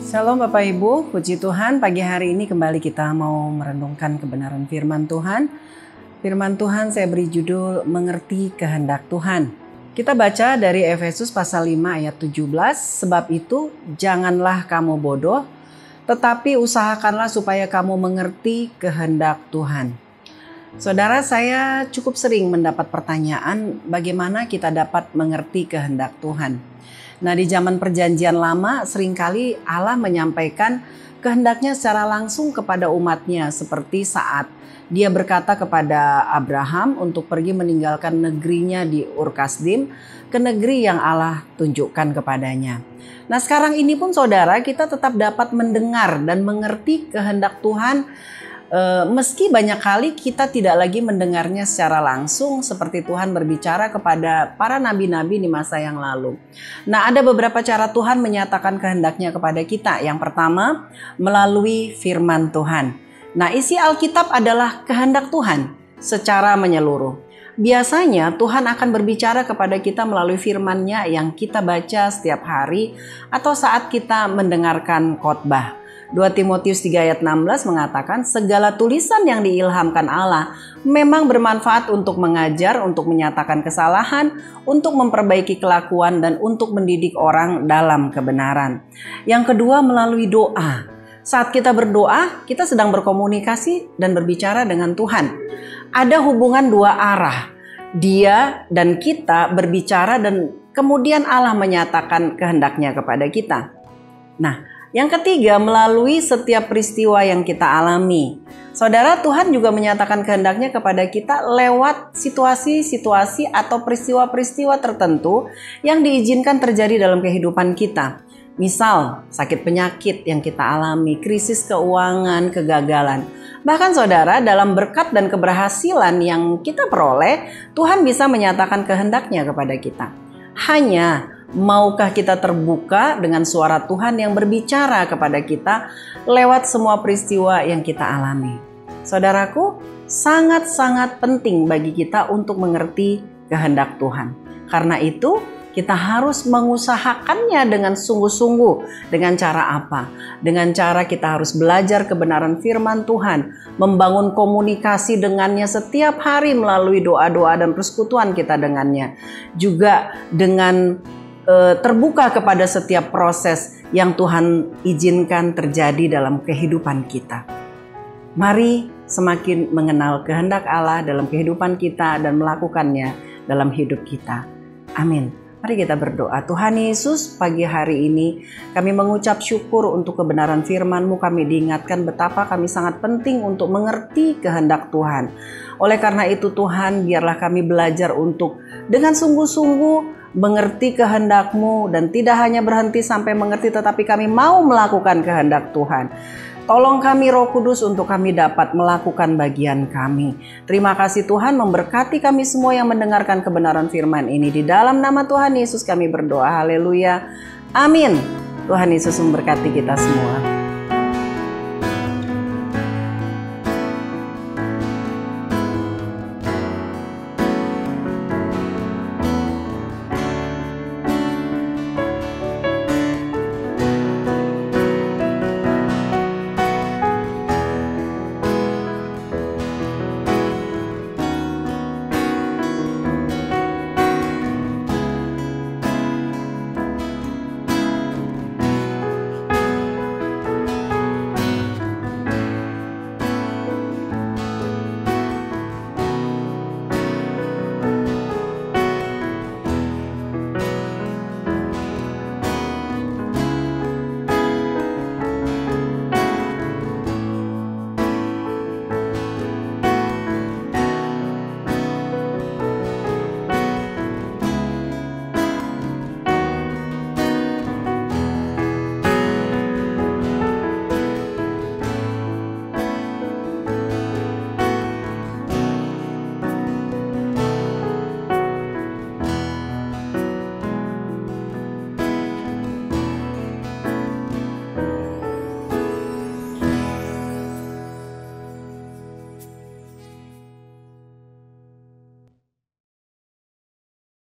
Shalom Bapak Ibu, puji Tuhan pagi hari ini kembali kita mau merenungkan kebenaran firman Tuhan. Firman Tuhan saya beri judul Mengerti Kehendak Tuhan. Kita baca dari Efesus pasal 5 ayat 17, sebab itu janganlah kamu bodoh, tetapi usahakanlah supaya kamu mengerti kehendak Tuhan. Saudara, saya cukup sering mendapat pertanyaan bagaimana kita dapat mengerti kehendak Tuhan. Nah, di zaman perjanjian lama seringkali Allah menyampaikan kehendaknya secara langsung kepada umatnya, seperti saat dia berkata kepada Abraham untuk pergi meninggalkan negerinya di Ur Kasdim ke negeri yang Allah tunjukkan kepadanya. Nah, sekarang ini pun saudara, kita tetap dapat mendengar dan mengerti kehendak Tuhan, meski banyak kali kita tidak lagi mendengarnya secara langsung seperti Tuhan berbicara kepada para nabi-nabi di masa yang lalu. Nah, ada beberapa cara Tuhan menyatakan kehendaknya kepada kita. Yang pertama, melalui firman Tuhan. Nah, isi Alkitab adalah kehendak Tuhan secara menyeluruh. Biasanya Tuhan akan berbicara kepada kita melalui firman-Nya yang kita baca setiap hari atau saat kita mendengarkan khotbah. 2 Timotius 3 ayat 16 mengatakan segala tulisan yang diilhamkan Allah memang bermanfaat untuk mengajar, untuk menyatakan kesalahan, untuk memperbaiki kelakuan, dan untuk mendidik orang dalam kebenaran. Yang kedua, melalui doa. Saat kita berdoa, kita sedang berkomunikasi dan berbicara dengan Tuhan. Ada hubungan dua arah. Dia dan kita berbicara dan kemudian Allah menyatakan kehendaknya kepada kita. Nah, yang ketiga, melalui setiap peristiwa yang kita alami. Saudara, Tuhan juga menyatakan kehendaknya kepada kita lewat situasi-situasi atau peristiwa-peristiwa tertentu yang diizinkan terjadi dalam kehidupan kita. Misal, sakit penyakit yang kita alami, krisis keuangan, kegagalan. Bahkan saudara, dalam berkat dan keberhasilan yang kita peroleh, Tuhan bisa menyatakan kehendaknya kepada kita. Hanya maukah kita terbuka dengan suara Tuhan yang berbicara kepada kita lewat semua peristiwa yang kita alami? Saudaraku, sangat-sangat penting bagi kita untuk mengerti kehendak Tuhan. Karena itu, kita harus mengusahakannya dengan sungguh-sungguh. Dengan cara apa? Dengan cara kita harus belajar kebenaran firman Tuhan, membangun komunikasi dengannya setiap hari melalui doa-doa dan persekutuan kita dengannya. Juga dengan terbuka kepada setiap proses yang Tuhan izinkan terjadi dalam kehidupan kita. Mari semakin mengenal kehendak Allah dalam kehidupan kita dan melakukannya dalam hidup kita. Amin. Mari kita berdoa. Tuhan Yesus, pagi hari ini kami mengucap syukur untuk kebenaran firman-Mu. Kami diingatkan betapa kami sangat penting untuk mengerti kehendak Tuhan. Oleh karena itu Tuhan, biarlah kami belajar untuk dengan sungguh-sungguh mengerti kehendak-Mu dan tidak hanya berhenti sampai mengerti, tetapi kami mau melakukan kehendak Tuhan. Tolong kami Roh Kudus untuk kami dapat melakukan bagian kami. Terima kasih Tuhan, memberkati kami semua yang mendengarkan kebenaran firman ini. Di dalam nama Tuhan Yesus kami berdoa. Haleluya. Amin. Tuhan Yesus memberkati kita semua.